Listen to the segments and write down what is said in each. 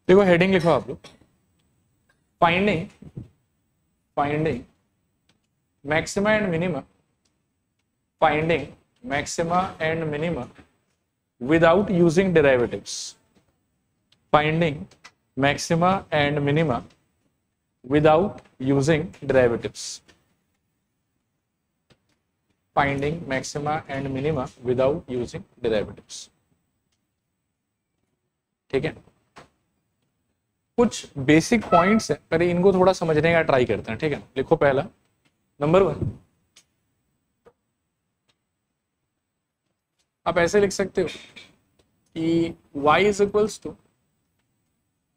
देखो हेडिंग लिखो आप लोग, finding maxima and minima, finding maxima and minima without using derivatives, finding maxima and minima without using derivatives, finding maxima and minima without using derivatives। ठीक है, कुछ basic points है, पहले इनको थोड़ा समझने का ट्राई करते हैं। ठीक है, लिखो पहला नंबर 1, आप ऐसे लिख सकते हो कि y is equals to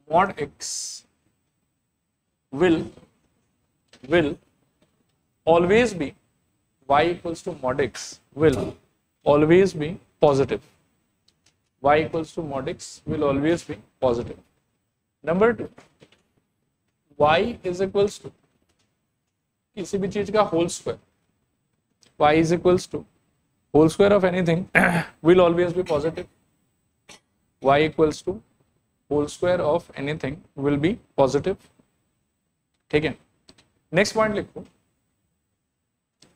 mod x will always be, y equals to mod x will always be positive, y equals to mod x will always be positive। Number 2, y is equals to किसी भी चीज का whole square, y is equals to whole square of anything will always be positive, y equals to whole square of anything will be positive। ठीक है, next point लिखो,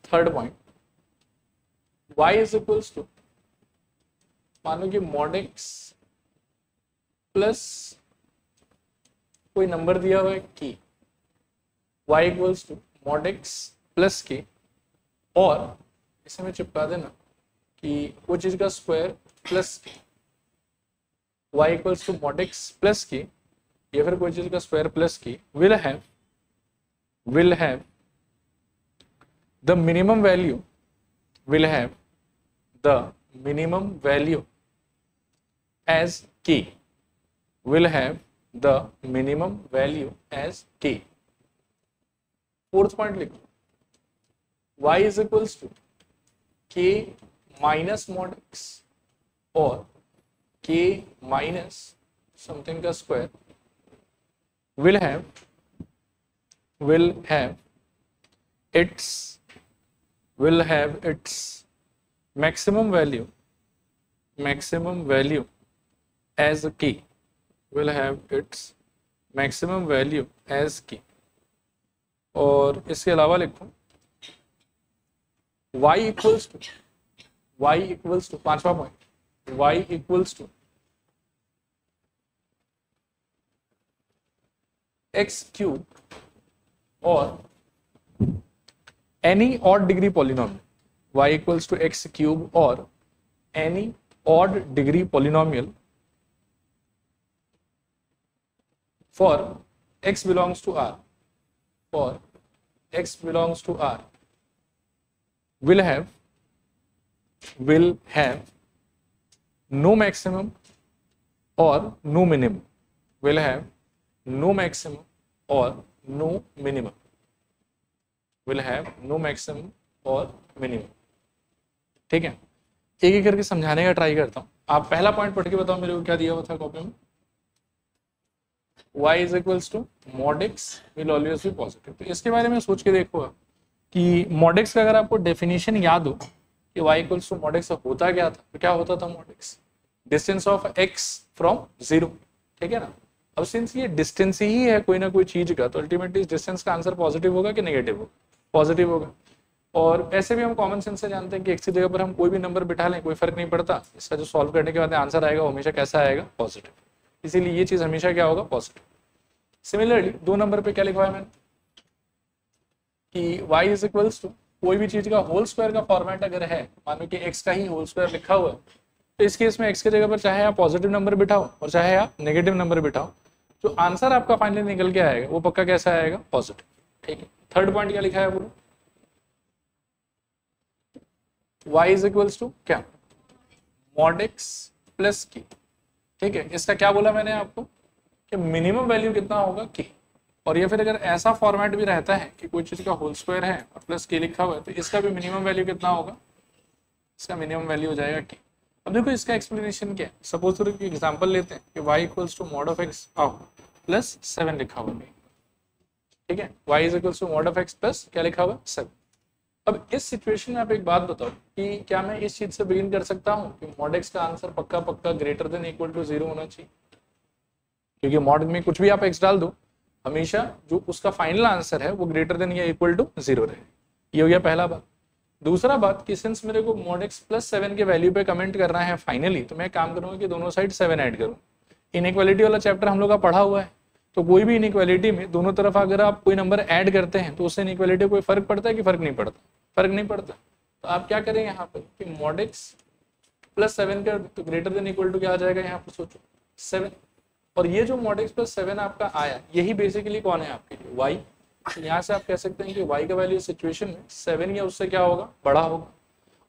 third point, y is equals to, मान लो कि mod x plus कोई number दिया हुआ है k, y equals to mod x plus k, और इसे में चिपका देना कि वो चीज का square plus K, y equals to mod x plus K, या फिर कोई चीज का square plus K, will have the minimum value, will have the minimum value as k, will have the minimum value as k। Fourth point लिखो, y is equals to k minus mod x और k minus something का square will have its maximum value as k, will have its maximum value as k। और इसके अलावा लिखो y equals to पांचवा point, y equals to x cube और any odd degree polynomial, y equals to x cube और any odd degree polynomial for x belongs to R, for x belongs to R will have no maximum or no minimum, will have no maximum or no minimum, will have no maximum or minimum। ठीक है, एक एक करके समझाने का try करता हूं। आप पहला पॉइंट पढ़ के बताओ मेरे को क्या दिया हुआ था कॉपी में, y is equals to mod x will always be positive। तो इसके बारे में सोच के देखो कि mod x का अगर आपको डेफिनेशन याद हो कि y equals to mod x होता क्या था, तो क्या होता था mod x, distance of x from 0। ठीक है ना, अब सिंस ये डिस्टेंस ही है कोई ना कोई चीज का, तो अल्टीमेटली इस डिस्टेंस का आंसर पॉजिटिव होगा कि नेगेटिव होगा, पॉजिटिव होगा। और ऐसे भी हम कॉमन सेंस से जानते हैं कि x की जगह पर हम कोई भी नंबर बिठा लें कोई फर्क नहीं पड़ता, इसका जो सॉल्व करने के बाद आंसर आएगा वो हमेशा कैसा आएगा, पॉजिटिव। इसीलिए ये चीज हमेशा क्या होगा, पॉजिटिव। सिमिलरली 2 नंबर पे क्या लिखवाया मैंने कि y इज इक्वल्स टू कोई भी चीज का होल स्क्वायर का फॉर्मेट अगर है, मान लो कि x का ही होल स्क्वायर लिखा हुआ है, तो इस केस में x की जगह पर चाहे आप पॉजिटिव नंबर बिठाओ और चाहे आप नेगेटिव नंबर बिठाओ, जो आंसर आपका फाइनली निकल के आएगा वो पक्का कैसा आएगा, पॉजिटिव। ठीक है, थर्ड पॉइंट क्या लिखा है बोलो, y इज इक्वल्स टू क्या, मॉड x प्लस k। ठीक है, इसका क्या बोला मैंने आपको कि मिनिमम वैल्यू कितना होगा, k। और ये फिर अगर ऐसा फॉर्मेट भी रहता है कि कोई चीज का होल स्क्वायर है और प्लस k लिखा हुआ है, तो इसका भी मिनिमम वैल्यू कितना होगा, इसका मिनिमम वैल्यू हो जाएगा k। अब देखो इसका एक्सप्लेनेशन क्या है, सपोज करो कि एग्जांपल लेते हैं कि y equals to mod of x plus 7 लिखा हुआ है। ठीक है, y is equals to mod of x plus क्या लिखा हुआ है, 7। अब इस सिचुएशन में आप एक बात बताओ कि क्या मैं इस चीज से बिगिन कर सकता हूँ कि मॉड x का आंसर पक्का पक्का ग्रेटर देन इक्वल टू 0 होना चाहिए। क्योंकि मॉड में कुछ भी आप x डाल दो, हमेशा जो उसका फाइनल आंसर है वो ग्रेटर देन या इक्वल टू 0 रहे। ये हो गया पहला बात। दूसरा बात कि सिंस मेरे को mod x प्लस 7 के वैल्यू पे कमेंट करना है फाइनली, तो मैं काम करूंगा कि दोनों साइड 7 ऐड करूँ। इनइक्वालिटी वाला चैप्टर हम लोग का पढ़ा हुआ है, तो कोई भी इनइक्वालिटी में दोनों तरफ अगर आप कोई नंबर ऐड करते हैं तो उससे इनइक्वालिटी कोई फर्क पड़ता है कि फर्क नहीं पड़ता? फर्क नहीं पड़ता। तो आप क्या करें यहाँ पर कि mod x प्लस 7 का तो ग्रेटर देन इक्वल टू क्या आ जाएगा यहाँ पर, सोचो 7। और ये जो mod x प्लस 7 आपका आया, यही बेसिकली कौन है आपके लिए? y। तो यहाँ से आप कह सकते हैं कि y का वैल्यू सिचुएशन में 7 या उससे क्या होगा, बड़ा होगा।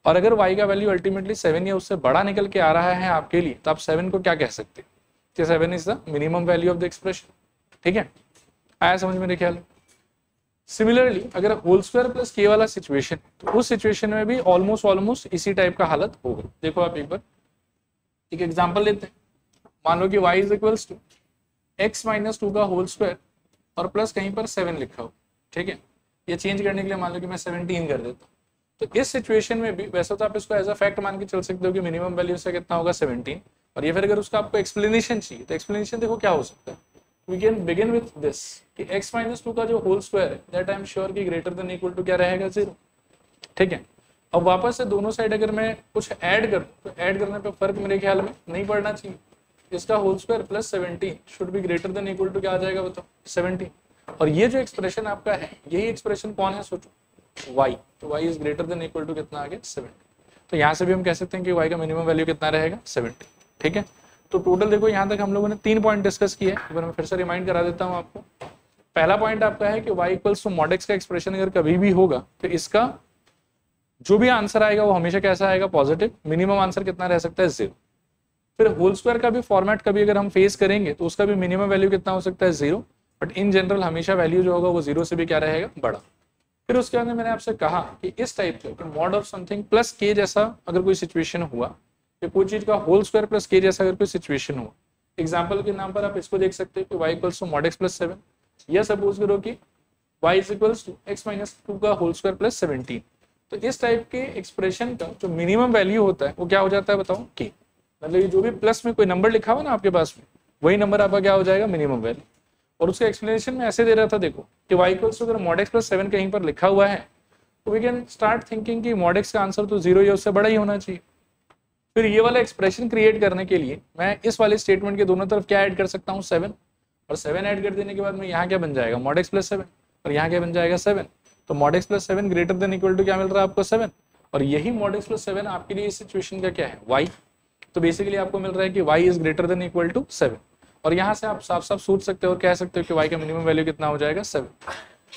और अगर y का वैल्यू अल्टीमेटली 7 या उससे बड़ा निकल के आ रहा है आपके लिए, तो आप 7 को क्या कह सकते हैं कि 7 is the minimum value of the expression. ठीक है, आया समझ मेरे ख्याल में। सिमिलरली अगर होल स्क्वायर प्लस के वाला सिचुएशन, तो उस सिचुएशन में भी ऑलमोस्ट इसी टाइप का हालत होगा। देखो आप एक बार एक एग्जांपल लेते हैं। मान लो कि y is equals to x minus 2 का होल स्क्वायर और प्लस कहीं पर 7 लिखा हो। ठीक है, ये चेंज करने के लिए मान लो कि मैं 17 कर देता हूँ। तो इस सिचुएशन में भी वैसे तो आप इसको एज अ फैक्ट मान के चल सकते हो कि मिनिमम वैल्यू से कितना होगा 17। और ये फिर अगर उसका आपको एक्सप्लेनेशन चाहिए तो एक्सप्लेनेशन देखो क्या हो सकता है। We can begin with this कि x माइनस 2 का जो होल स्क्वायर है दैट आई एम श्योर कि ग्रेटर देन इक्वल टू क्या रहेगा, 0। ठीक है, अब वापस से दोनों साइड अगर मैं कुछ ऐड करूँ तो ऐड करने पे फर्क मेरे ख्याल में नहीं पड़ना चाहिए। इसका whole square plus 17 should be greater than equal to क्या आ जाएगा बताओ, 17। और ये जो एक्सप्रेशन आपका है, यही एक्सप्रेशन कौन है सोचो, y। तो y is greater than equal to कितना आ गया, 70। तो यहाँ से भी हम कह सकते हैं कि y का मिनिमम वैल्यू कितना रहेगा, 70। ठीक है, तो टोटल देखो यहाँ तक हम लोगों ने 3 पॉइंट डिस्कस किए। एक बार मैं फिर से रिमाइंड करा देता हूँ आपको। पहला पॉइंट आपका है कि y equals to mod x का एक्सप्रेशन अगर कभी भी होगा तो इसका जो भी आंसर आएगा वो हमेशा कैसा आएगा, पॉजिटिव। मिनिमम आंसर कितना रह सकता है, 0। फिर होल स्क्वायर का भी फॉर्मेट कभी अगर हम फेस करेंगे तो उसका भी मिनिमम वैल्यू कितना हो सकता है, 0। बट इन जनरल हमेशा वैल्यू जो होगा वो 0 से भी क्या रहेगा, बड़ा। फिर उसके बाद मैंने आपसे कहा कि इस टाइप का मॉड ऑफ समथिंग प्लस के जैसा अगर कोई सिचुएशन हुआ, या कोई चीज का होल स्क्वायर प्लस के जैसा अगर कोई सिचुएशन हुआ, एग्जांपल के नाम पर आप इसको देख सकते हैं कि y equals to mod x plus 7, या सपोज करो कि y is equals to x minus 2 का होल स्क्वायर प्लस 17। तो इस टाइप के एक्सप्रेशन का जो मिनिमम वैल्यू होता है वो क्या हो जाता है बताओ, k। मतलब जो भी प्लस में कोई नंबर लिखा हुआ ना आपके पास में, वही नंबर आपका क्या हो जाएगा, मिनिमम वैल्यू। और उसका एक्सप्लेनेशन में ऐसे दे रहा था, देखो कि y इक्वल्स टू अगर mod x प्लस 7 कहीं पर लिखा हुआ है तो वी कैन स्टार्ट थिंकिंग कि mod x का आंसर तो 0 या उससे बड़ा ही होना चाहिए। फिर ये वाला एक्सप्रेशन क्रिएट करने के लिए मैं इस वाले स्टेटमेंट के दोनों तरफ क्या ऐड कर सकता हूँ, 7। और 7 ऐड कर देने के बाद में यहाँ क्या बन जाएगा, mod x प्लस 7, और यहाँ क्या बन जाएगा, 7। तो mod x plus 7 greater than equal to क्या मिल रहा है आपको, 7। और यही mod x प्लस 7 आपके लिए इस सिचुएशन का क्या है, y। तो बेसिकली आपको मिल रहा है कि y is greater than equal to 7। और यहाँ से आप साफ साफ सोच सकते हो और कह सकते हो कि y का मिनिमम वैल्यू कितना हो जाएगा, 7।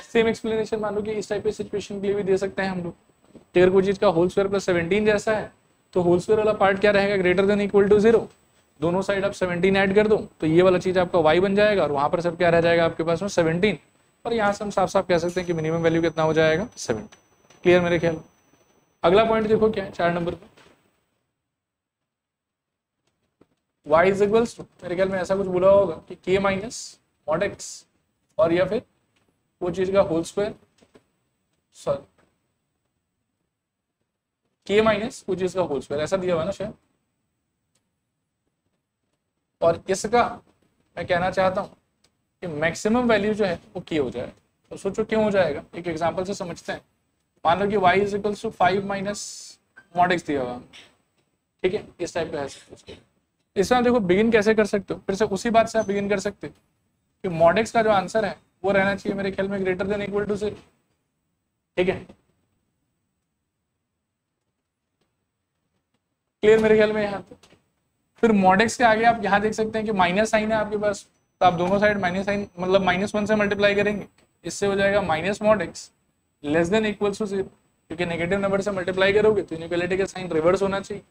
सेम एक्सप्लेनेशन मान लो कि इस टाइप के सिचुएशन के लिए भी दे सकते हैं हम लोग। अगर कोई चीज का होल स्क्वायर प्लस 17 जैसा है तो होल स्क्वायर वाला पार्ट क्या रहेगा, ग्रेटर देन इक्वल टू 0। दोनों साइड आप 17 ऐड कर दो तो ये वाला चीज आपका y बन जाएगा, और वहां पर सब क्या रह जाएगा आपके पास में, 17। और यहाँ से हम साफ साफ कह सकते हैं कि मिनिमम वैल्यू कितना हो जाएगा, 7। क्लियर मेरे ख्याल। अगला पॉइंट देखो क्या है 4 नंबर पे, y इज इक्वल्स टू, मेरे ख्याल में ऐसा कुछ बोला होगा कि k माइनस mod x, और या फिर वो चीज का whole square, sorry k minus वो चीज का होल स्क्वायर, ऐसा दिया हुआ ना शायद। और इसका मैं कहना चाहता हूं कि मैक्सिमम वैल्यू जो है वो k हो जाए। तो सोचो क्यों हो जाएगा, एक एग्जांपल से समझते हैं। मान लो कि y is equals to 5 minus mod x दिया हुआ, ठीक है, इस टाइप का है। इसमें देखो बिगिन कैसे कर सकते हो, फिर से उसी बात से आप बिगिन कर सकते हो कि mod x का जो आंसर है वो रहना चाहिए मेरे ख्याल में ग्रेटर देन इक्वल टू 0। ठीक है, क्लियर मेरे ख्याल में यहाँ पे। फिर mod x के आगे आप यहाँ देख सकते हैं कि माइनस साइन है आपके पास, तो आप दोनों साइड माइनस साइन मतलब -1 से मल्टीप्लाई करेंगे, इससे हो जाएगा minus mod x less than equal to 0। क्योंकि नेगेटिव नंबर से मल्टीप्लाई करोगे तो इनइक्वालिटी का साइन रिवर्स होना चाहिए।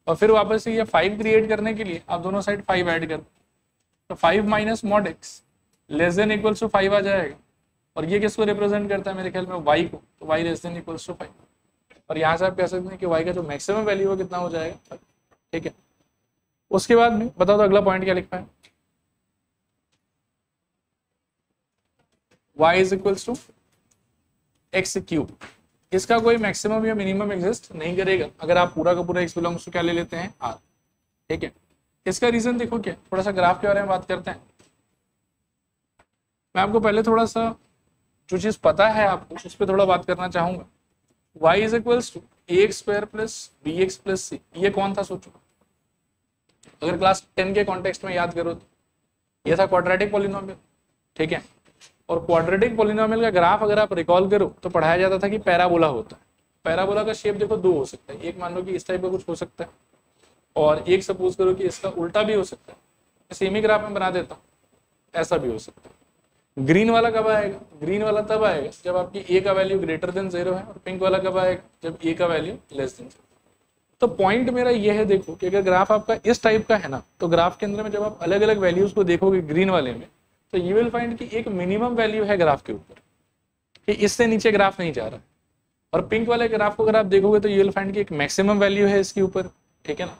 और फिर वापस से ये 5 क्रिएट करने के लिए आप दोनों साइड 5 ऐड कर दो, तो 5 minus mod x less than equals to 5 आ जाएगा। और ये किसको रिप्रेजेंट करता है मेरे ख्याल में, y को, तो y less than equals to 5। और यहाँ से आप कह सकते हैं कि y का जो मैक्सिमम वैल्यू है कितना हो जाएगा, ठीक है। उसके बाद में बताओ तो अगला पॉइंट क्या लिखा है, y is equals to x cube. इसका कोई मैक्सिमम या मिनिमम एग्जिस्ट नहीं करेगा अगर आप पूरा का पूरा x बिलोंग्स टू क्या ले लेते हैं, r। ठीक है, इसका रीजन देखो क्या, थोड़ा सा ग्राफ के बारे में बात करते हैं। मैं आपको पहले थोड़ा सा जो चीज पता है आपको उस पर थोड़ा बात करना चाहूंगा। y is equals to ax square प्लस bx प्लस c, ये कौन था सोचो? अगर क्लास 10 के कॉन्टेक्स्ट में याद करो तो ये था क्वाड्रेटिक पॉलिनोमियल, ठीक है। और क्वाड्रेटिक पॉलिनोमियल का ग्राफ अगर आप रिकॉल करो तो पढ़ाया जाता था कि पैराबोला होता है। पैराबोला का शेप देखो दो हो सकता है, एक मान लो कि इस टाइप का कुछ हो सकता है और एक सपोज करो कि इसका उल्टा भी हो सकता है। सेम ही ग्राफ में बना देता हूँ, ऐसा भी हो सकता है। ग्रीन वाला कब आएगा? ग्रीन वाला तब आएगा जब आपकी ए का वैल्यू ग्रेटर देन 0 है, और पिंक वाला कब आएगा? जब ए का वैल्यू लेस देन 0। तो पॉइंट मेरा ये है, देखो कि अगर ग्राफ आपका इस टाइप का है ना, तो ग्राफ के अंदर में जब आप अलग अलग वैल्यूज को देखोगे ग्रीन वाले में, तो यू विल फाइंड कि एक मिनिमम वैल्यू है ग्राफ के ऊपर, कि इससे नीचे ग्राफ नहीं जा रहा। और पिंक वाले ग्राफ को अगर आप देखोगे तो यू विल फाइंड कि एक मैक्सिमम वैल्यू है इसके ऊपर, ठीक है ना,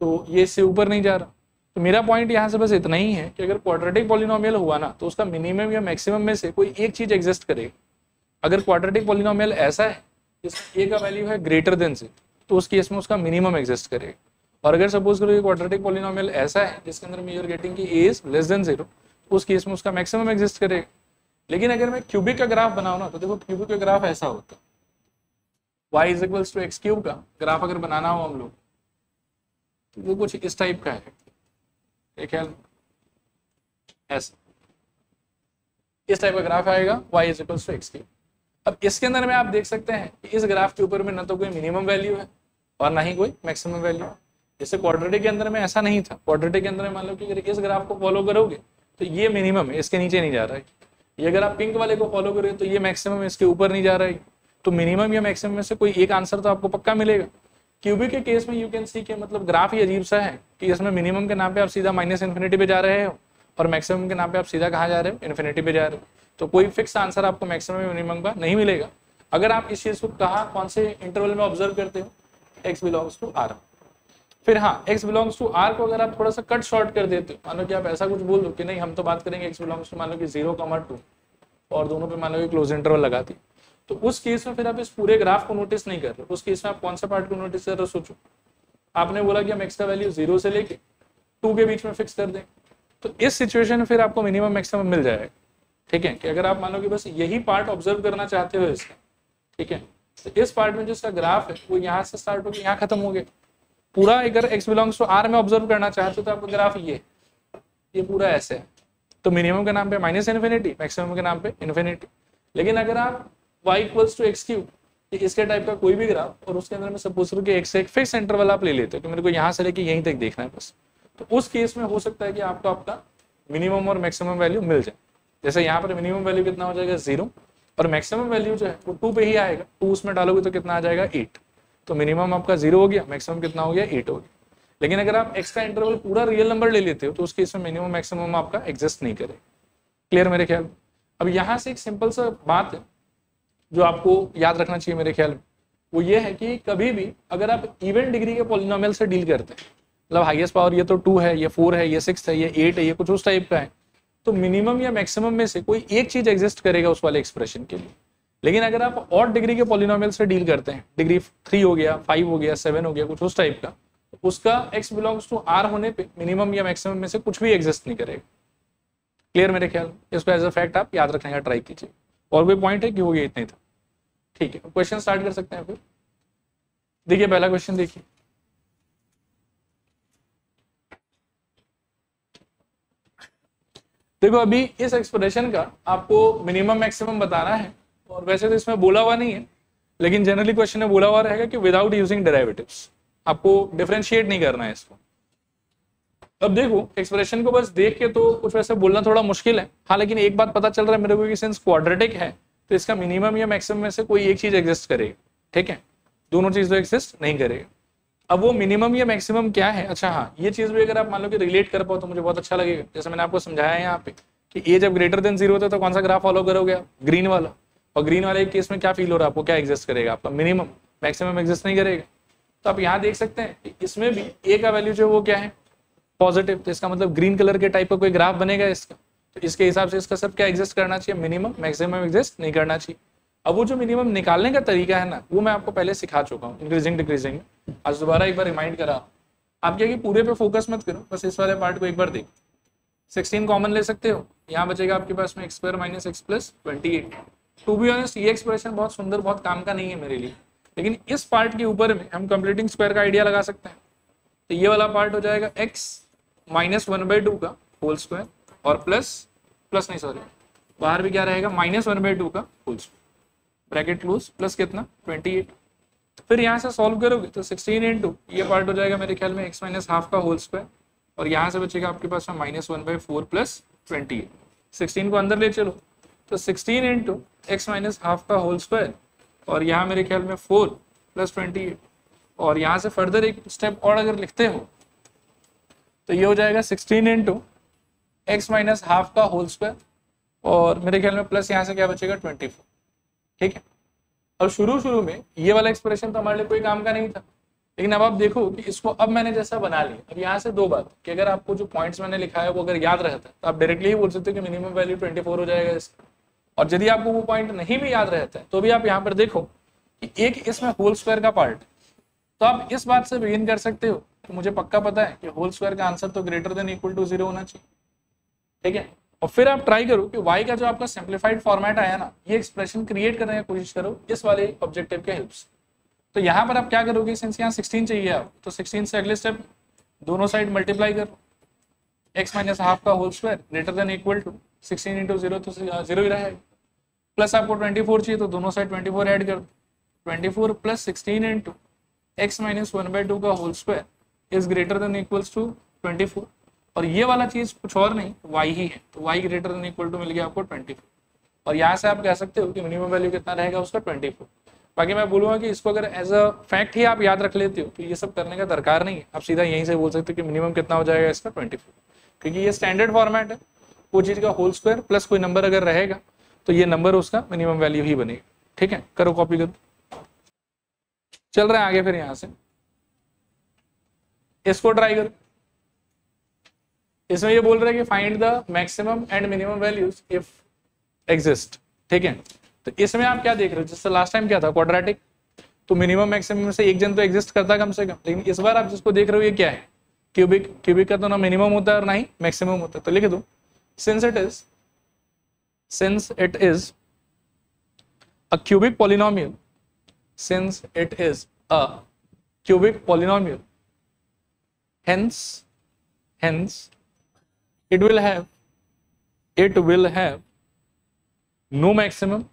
तो ये इससे ऊपर नहीं जा रहा। तो मेरा पॉइंट यहाँ से बस इतना ही है कि अगर क्वाड्रेटिक पॉलिनोमियल हुआ ना, तो उसका मिनिमम या मैक्सिमम में से कोई एक चीज एग्जिस्ट करेगी। अगर क्वाड्रेटिक पॉलिनोमियल ऐसा है जिसमें ए का वैल्यू है ग्रेटर देन से, तो उस केस में उसका मिनिमम एग्जिस्ट करेगा। और अगर सपोज करो क्वाड्रेटिक पॉलिनोमियल ऐसा है जिसके अंदर में यू आर गेटिंग की ए इज लेस देन 0, तो उस केस में उसका मैक्सिमम एग्जिस्ट करेगा। लेकिन अगर मैं क्यूबिक का ग्राफ बनाऊं ना, तो देखो क्यूबिक का ग्राफ ऐसा होता है, y is equals to x cube का ग्राफ अगर बनाना हो हम लोग, तो वो कुछ इस टाइप का है, एक ख्याल ऐसा इस टाइप का ग्राफ आएगा, y is equals to x cube. अब इसके अंदर में आप देख सकते हैं कि इस ग्राफ के ऊपर में ना तो कोई मिनिमम वैल्यू है और ना ही कोई मैक्सिमम वैल्यू है। जैसे क्वाड्रेटिक के अंदर में ऐसा नहीं था। क्वाड्रेटिक के अंदर में मान लो कि अगर इस ग्राफ को फॉलो करोगे तो ये मिनिमम है, इसके नीचे नहीं जा रहा है। ये अगर आप पिंक वाले को फॉलो करोगे तो ये मैक्सिमम इसके ऊपर नहीं जा रहा है। तो मिनिमम या मैक्सिमम में से कोई एक आंसर तो आपको पक्का मिलेगा। क्यूबिक के केस में यू कैन सी के मतलब ग्राफ ही अजीब सा है कि इसमें मिनिमम के नाम पे आप सीधा माइनस इन्फिनिटी पे जा रहे हो और मैक्सिमम के नाम पे आप सीधा कहाँ जा रहे हो? इन्फिनिटी पे जा रहे हो। तो कोई फिक्स आंसर आपको मैक्सिमम या मिनिमम का नहीं मिलेगा। अगर आप इस चीज को कहाँ कौन से इंटरवल में ऑब्जर्व करते हो? x belongs to r। फिर हाँ, x बिलोंग्स टू r को अगर आप थोड़ा सा कट शॉर्ट कर देते हो, मान लो कि आप ऐसा कुछ बोल दो कि नहीं हम तो बात करेंगे x बिलोंग्स टू मान लो कि 0,2 और दोनों पे मान लो कि क्लोज इंटरवल लगा दी, तो उस केस में फिर आप इस पूरे ग्राफ को नोटिस नहीं कर रहे। उस केस में आप कौन सा पार्ट को नोटिस कर रहे हो? सोचो, आपने बोला कि हम x का वैल्यू 0 से लेके 2 के बीच में फिक्स कर दें, तो इस सिचुएशन में फिर आपको मिनिमम मैक्सिमम मिल जाएगा। ठीक है, कि अगर आप मान लो कि बस यही पार्ट ऑब्जर्व करना चाहते हो इसका, ठीक है, तो इस पार्ट में जो इसका ग्राफ है वो यहाँ से स्टार्ट होकर यहाँ खत्म हो गया पूरा। अगर x बिलोंग्स टू r में ऑब्जर्व करना चाहते हो तो आपका ग्राफ ये पूरा ऐसे है। तो मिनिमम के नाम पे माइनस इन्फिनिटी, मैक्सिमम के नाम पे इन्फिनिटी। लेकिन अगर आप y equals to x cube, इसके टाइप का कोई भी ग्राफ और उसके अंदर में सपोज करो कि x से एक फिक्स इंटरवल आप ले लेते हो कि मेरे को यहाँ से लेके यहीं तक देखना है बस, तो उस केस में हो सकता है कि आपको आपका मिनिमम और मैक्सिमम वैल्यू मिल जाए। जैसे यहाँ पर मिनिमम वैल्यू कितना हो जाएगा? 0, और मैक्सिमम वैल्यू जो है वो 2 पे ही आएगा। 2 उसमें डालोगे तो कितना आ जाएगा? 8। तो मिनिमम आपका 0 हो गया, मैक्सिमम कितना हो गया? 8 हो गया। लेकिन अगर आप x का इंटरवल पूरा रियल नंबर ले लेते हो तो उस केस में मिनिमम मैक्सिमम आपका एग्जिस्ट नहीं करेगा। क्लियर मेरे ख्याल? अब यहाँ से एक सिंपल सा बात है जो आपको याद रखना चाहिए मेरे ख्याल में, वो ये है कि कभी भी अगर आप इवन डिग्री के पॉलिनोमियल से डील करते हैं, मतलब हाईएस्ट पावर ये तो 2 है, ये 4 है, ये 6 है, ये 8 है, ये कुछ उस टाइप का है, तो मिनिमम या मैक्सिमम में से कोई एक चीज एग्जिस्ट करेगा उस वाले एक्सप्रेशन के लिए। लेकिन अगर आप ऑड डिग्री के पॉलिनोमियल से डील करते हैं, डिग्री 3 हो गया, 5 हो गया, 7 हो गया, कुछ उस टाइप का, तो उसका x बिलोंग्स टू r होने पे मिनिमम या मैक्सिमम में से कुछ भी एग्जिस्ट नहीं करेगा। क्लियर मेरे ख्याल? इसको एज अ फैक्ट आप याद रखने का ट्राई कीजिए। और कोई पॉइंट है कि हो गया इतना ही था? ठीक है, क्वेश्चन स्टार्ट कर सकते हैं फिर। देखिए पहला क्वेश्चन देखिए, देखो अभी इस एक्सप्रेशन का आपको मिनिमम मैक्सिमम बताना है, और वैसे तो इसमें बोला हुआ नहीं है, लेकिन जनरली क्वेश्चन में बोला हुआ रहेगा कि विदाउट यूजिंग डेरिवेटिव्स, आपको डिफरेंशिएट नहीं करना है इसको। अब देखो एक्सप्रेशन को बस देख के तो कुछ वैसे बोलना थोड़ा मुश्किल है, हाँ, लेकिन एक बात पता चल रहा है मेरे को कि सिंस क्वाड्रेटिक है तो इसका मिनिमम या मैक्सिमम में से कोई एक चीज एग्जिस्ट करेगी। ठीक है, दोनों चीज तो एग्जिस्ट नहीं करेगा। अब वो मिनिमम या मैक्सिमम क्या है? अच्छा हाँ, ये चीज भी अगर आप मान लो कि रिलेट कर पाओ तो मुझे बहुत अच्छा लगेगा। जैसे मैंने आपको समझाया है यहाँ पे कि ए जब ग्रेटर देन 0 होता है तो कौन सा ग्राफ फॉलो करोगे आप? ग्रीन वाला। और ग्रीन वाले केस में क्या फील हो रहा है आपको? क्या एग्जिस्ट करेगा? आपका मिनिमम, मैक्सिमम एग्जिस्ट नहीं करेगा। तो आप यहाँ देख सकते हैं कि इसमें भी ए का वैल्यू जो है वो क्या है? पॉजिटिव। तो इसका मतलब ग्रीन कलर के टाइप का कोई ग्राफ बनेगा इसका, तो इसके हिसाब से इसका सब क्या एग्जिस्ट करना चाहिए? मिनिमम, मैक्सिमम एग्जिस्ट नहीं करना चाहिए। अब वो जो मिनिमम निकालने का तरीका है ना, वो मैं आपको पहले सिखा चुका हूँ इंक्रीजिंग डिक्रीजिंग। आज दोबारा एक बार रिमाइंड करा। आप क्या कि पूरे पे फोकस मत करो, बस इस वाले पार्ट को एक बार देखो। 16 कॉमन ले सकते हो, यहाँ बचेगा आपके पास में X square minus X plus 28। To be honest ये एक्सप्रेशन बहुत सुंदर, बहुत काम का नहीं है मेरे लिए, लेकिन इस पार्ट के ऊपर में हम कंप्लीटिंग स्क्वायर का आइडिया लगा सकते हैं। तो ये वाला पार्ट हो जाएगा x माइनस 1/2 का होल स्क्वायर और प्लस नहीं सॉरी बाहर भी क्या रहेगा -1/2 का whole square, bracket close, plus कितना 28। फिर यहाँ से सॉल्व करोगे तो 16 इंटू ये पार्ट हो जाएगा मेरे ख्याल में x माइनस हाफ का होल स्क्वायर और यहाँ से बचेगा आपके पास में -1/4 प्लस 28। 16 को अंदर ले चलो तो 16 इंटू एक्स माइनस हाफ का होल स्क्वायर और यहाँ मेरे ख्याल में 4 प्लस 28 और यहाँ से फर्दर एक स्टेप और अगर लिखते हो तो ये हो जाएगा 16 इंटू एक्स माइनस हाफ का होल स्क्वायर और मेरे ख्याल में प्लस यहाँ से क्या बचेगा 24। ठीक है, अब शुरू में ये वाला एक्सप्रेशन तो हमारे लिए कोई काम का नहीं था, लेकिन अब आप देखो कि इसको अब मैंने जैसा बना लिया। अब यहाँ से दो बात कि अगर आपको जो पॉइंट्स मैंने लिखा है वो अगर याद रहता है तो आप डायरेक्टली ही बोल सकते हो कि मिनिमम वैल्यू 24 हो जाएगा इसका। और यदि आपको वो पॉइंट नहीं भी याद रहता है तो भी आप यहाँ पर देखो कि एक इसमें होल स्क्वायर का पार्ट, तो आप इस बात से बिगिन कर सकते हो कि मुझे पक्का पता है कि होल स्क्वायर का आंसर तो ग्रेटर देन इक्वल टू 0 होना चाहिए। ठीक है, और फिर आप ट्राई करो कि y का जो आपका सिंप्लीफाइड फॉर्मेट आया ना, ये एक्सप्रेशन क्रिएट करने की कोशिश करो इस वाले ऑब्जेक्टिव के हेल्प से। तो यहाँ पर आप क्या करोगे, सिंस यहाँ 16 चाहिए आप, तो 16 से अगले स्टेप दोनों साइड मल्टीप्लाई करो, x माइनस हाफ का whole square greater than equal to 16 into 0 तो 0 ही रहेगा, प्लस आपको 24 चाहिए तो दोनों साइड 24 ऐड कर दो, 24 प्लस 16 इंटू एक्स माइनस 1/2 का whole square is greater than equals to 24 और ये वाला चीज कुछ और नहीं y ही है, तो y greater than equal to मिल गया आपको 24 और यहाँ से आप कह सकते हो कि मिनिमम वैल्यू कितना रहेगा उसका 24। बाकी मैं बोलूंगा कि इसको अगर एज अ फैक्ट ही आप याद रख लेते हो तो ये सब करने का दरकार नहीं है, आप सीधा यहीं से बोल सकते हो कि मिनिमम कितना हो जाएगा इसका 24, क्योंकि ये स्टैंडर्ड फॉर्मेट है। वो चीज का होल स्क्वायर प्लस कोई नंबर अगर रहेगा तो ये नंबर उसका मिनिमम वैल्यू ही बनेगा। ठीक है, करो कॉपी करो, चल रहे हैं आगे। फिर यहाँ से इसको ट्राई करो, इसमें ये बोल रहे हैं कि find the maximum and minimum values if exist. ठीक है, तो इसमें आप क्या देख रहे हो, जैसे लास्ट टाइम क्या था क्वाड्रेटिक, तो मिनिमम मैक्सिमम में से एक जन तो एग्जिस्ट करता कम से कम, लेकिन इस बार आप जिसको देख रहे हो ये क्या है, क्यूबिक। क्यूबिक का तो ना मिनिमम होता है और ना ही मैक्सिमम होता है, तो लिख दो since it is a cubic polynomial, since it is a cubic polynomial, hence it will have no maximum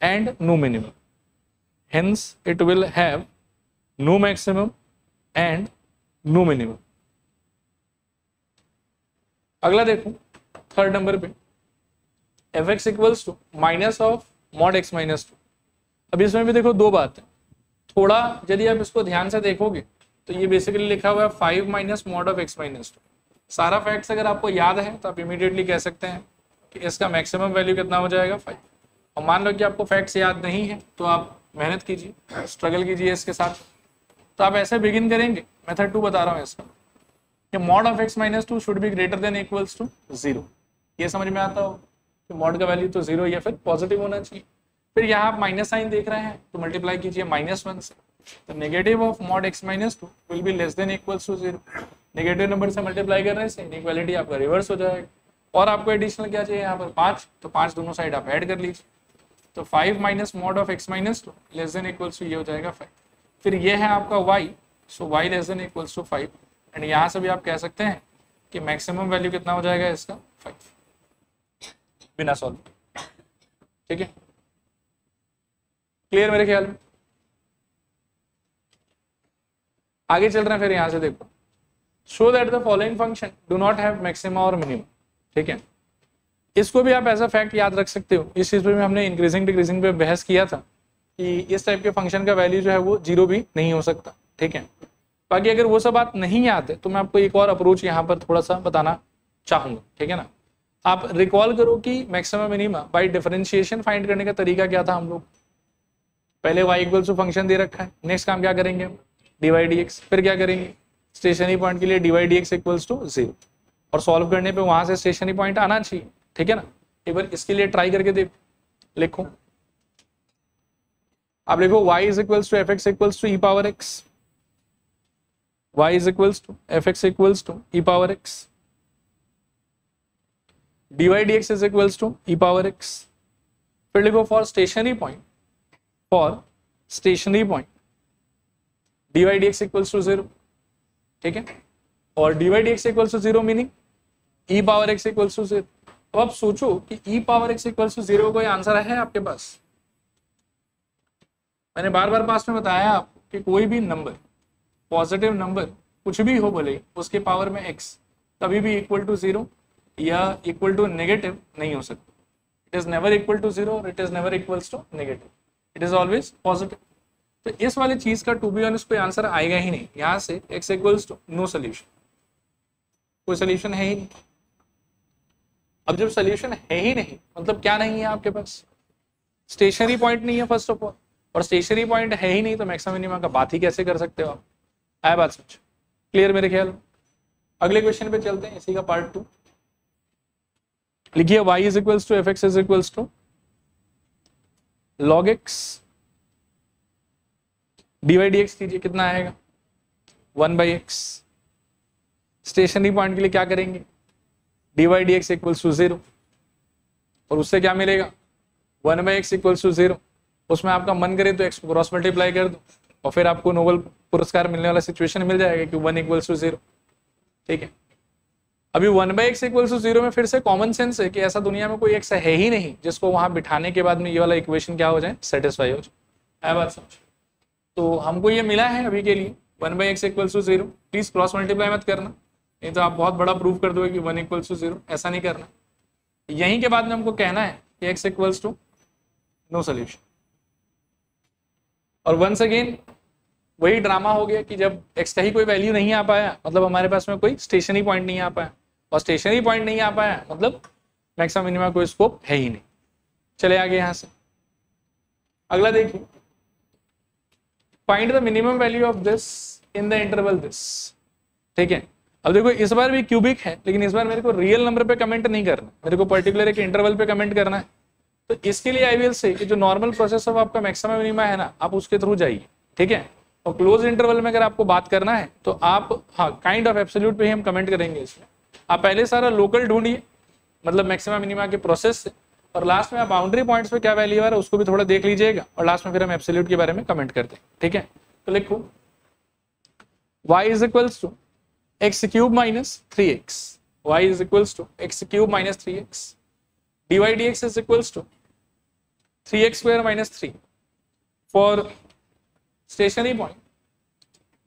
and no minimum, hence it will have no maximum and no minimum। अगला देखो third number पे fx equals to minus of mod x minus 2। अब इसमें भी देखो दो बात है, थोड़ा यदि आप इसको ध्यान से देखोगे तो ये बेसिकली लिखा हुआ है 5 minus mod of x minus 2। सारा फैक्ट्स अगर आपको याद है तो आप इमीडिएटली कह सकते हैं कि इसका मैक्सिमम वैल्यू कितना हो जाएगा 5। और मान लो कि आपको फैक्ट्स याद नहीं है तो आप मेहनत कीजिए, स्ट्रगल कीजिए इसके साथ। तो आप ऐसे बिगिन करेंगे, मेथड 2 बता रहा हूँ इसका, कि mod of x minus 2 should be greater than equals to 0। ये समझ में आता हो कि मॉड का वैल्यू तो 0 या फिर पॉजिटिव होना चाहिए। फिर यहाँ आप माइनस साइन देख रहे हैं तो मल्टीप्लाई कीजिए -1 से, तो negative of mod x minus 2 will be less than equals to 0। Negative number से मल्टीप्लाई करने से इनइक्वालिटी आपका रिवर्स हो जाएगा। और आपको एडिशनल क्या चाहिए यहाँ पर 5, तो 5 दोनों साइड आप ऐड कर लीजिए, तो 5 minus mod of x minus 2 less than equals to ये हो जाएगा 5। फिर ये है आपका y, so y less than equals to 5 and यहाँ से भी आप कह सकते हैं कि मैक्सिमम वैल्यू कितना हो जाएगा इसका 5 बिना सॉल्व। ठीक है, क्लियर मेरे ख्याल में। आगे चल रहे हैं, फिर यहां से देखो show that the following function do not have maxima और मिनिमम। ठीक है, इसको भी आप ऐसा फैक्ट याद रख सकते हो। इस चीज पे भी हमने इंक्रीजिंग डिक्रीजिंग पे बहस किया था कि इस टाइप के फंक्शन का वैल्यू जो है वो 0 भी नहीं हो सकता। ठीक है, बाकी अगर वो सब बात नहीं याद है तो मैं आपको एक और अप्रोच यहाँ पर थोड़ा सा बताना चाहूंगा। ठीक है ना, आप रिकॉल करो कि maximum minima by differentiation find करने का तरीका क्या था। हम लोग पहले y इक्वल्स टू फंक्शन दे रखा है, नेक्स्ट काम क्या करेंगे हम dy/dx, फिर क्या करेंगे स्टेशनरी पॉइंट के लिए dy/dx इक्वल्स टू 0 और सॉल्व करने पे वहां से स्टेशनरी पॉइंट आना चाहिए। ठीक है ना, एक बार इसके लिए ट्राई करके देखो, लिखो आप लिखो y is equals to fx equals to e power x, y is equals to fx equals to e power x। dy dx is equals to e power x। फिर लिखो for stationary point, for stationary point dy dx equals to 0, ठीक है। और dy dx equals to 0 meaning e power x equals to 0। अब आप सोचो कि e power x equals to 0 कोई आंसर है आपके पास? मैंने बार बार पास में बताया आपको कि कोई भी नंबर, पॉजिटिव नंबर कुछ भी हो भले उसके पावर में x कभी भी इक्वल टू 0 या इक्वल टू नेगेटिव नहीं हो सकता। It is never equal to 0 और it is never equals to negative, it is always positive. तो इस वाली चीज का टू बी ऑनेस्ट कोई आंसर आएगा ही नहीं। यहां से x equals to no solution, कोई सोल्यूशन है ही नहीं। अब जब सोल्यूशन है ही नहीं मतलब क्या नहीं है आपके पास? स्टेशनरी पॉइंट नहीं है फर्स्ट ऑफ ऑल, और स्टेशनरी पॉइंट है ही नहीं तो मैक्सिमम मिनिमम का बात ही कैसे कर सकते हो आप? आया बात समझ? क्लियर मेरे ख्याल में। अगले क्वेश्चन पे चलते हैं, इसी का पार्ट 2। लिखिए y is equals to f x is equals to log x dy dx कीजिए, कितना आएगा? 1/x। स्टेशनरी पॉइंट के लिए क्या करेंगे? dy dx इक्वल्स टू 0, और उससे क्या मिलेगा? 1/x equals to 0। उसमें आपका मन करे तो x को क्रॉस मल्टीप्लाई कर दो और फिर आपको नोबेल पुरस्कार मिलने वाला सिचुएशन मिल जाएगा कि 1 इक्वल्स टू 0, ठीक है। अभी 1/x इक्वल्स टू 0 में फिर से कॉमन सेंस है कि ऐसा दुनिया में कोई x है ही नहीं जिसको वहां बिठाने के बाद में ये वाला इक्वेशन क्या हो जाए? सेटिस्फाई हो जाए। है बात समझ? तो हमको ये मिला है अभी के लिए 1/x equals to 0। Please cross multiply मत करना, नहीं तो आप बहुत बड़ा प्रूव कर दोगे कि 1 इक्वल्स टू 0। ऐसा नहीं करना। यहीं के बाद में हमको कहना है कि x equals to no solution. और वंस अगेन वही ड्रामा हो गया कि जब x का ही कोई वैल्यू नहीं आ पाया मतलब हमारे पास में कोई स्टेशनरी पॉइंट नहीं आ पाया, और स्टेशनरी पॉइंट नहीं आ पाया मतलब मैक्सिमम मिनिमम कोई स्कोप है ही नहीं। चले आगे यहां से अगला देखिए, find the minimum value of this in the interval this, ठीक है। अब देखो इस बार भी क्यूबिक है, लेकिन इस बार मेरे को रियल नंबर पे कमेंट नहीं करना, मेरे को पर्टिकुलर एक इंटरवल पे कमेंट करना है। तो इसके लिए आई विल से कि जो नॉर्मल प्रोसेस ऑफ आपका मैक्सिमम मिनिमा है ना, आप उसके थ्रू जाइए, ठीक है। और क्लोज इंटरवल में अगर आपको बात करना है तो आप हाँ काइंड ऑफ एब्सोल्यूट पे ही हम कमेंट करेंगे इसमें। आप पहले सारा लोकल ढूंढिए मतलब मैक्सिमम मिनिमा के प्रोसेस से, और लास्ट में आप बाउंड्री पॉइंट्स पे क्या वैल्यू आ रहा है उसको भी थोड़ा देख लीजिएगा, और लास्ट में फिर हम एब्सोल्यूट के बारे में कमेंट करते हैं, ठीक है। तो लिखो y is equals to x cube minus 3x, y is equals to x cube minus 3x, dy dx is equals to 3x square minus 3 for stationary point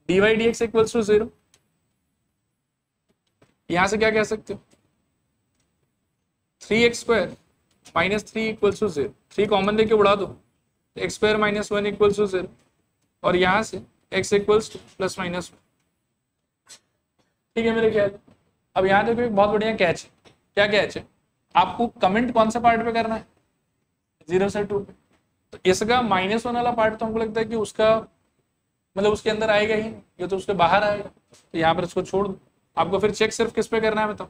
dy dx equals to 0। यहां से क्या कह सकते हो? 3x square minus 3 equals to 0, 3 common लेके उड़ा दो, x square minus 1 equals to 0, और यहां से x equals to plus minus 1, ठीक है मेरे ख्याल। अब यहाँ देखो एक बहुत बढ़िया कैच है। क्या कैच है? आपको कमेंट कौन सा पार्ट पे करना है? 0 से 2 पे। तो इसका -1 वाला पार्ट तो हमको लगता है कि उसका मतलब उसके अंदर आएगा ही नहीं, ये तो उसके बाहर आएगा, तो यहाँ पर इसको छोड़ दो। आपको फिर चेक सिर्फ किस पे करना है बताओ?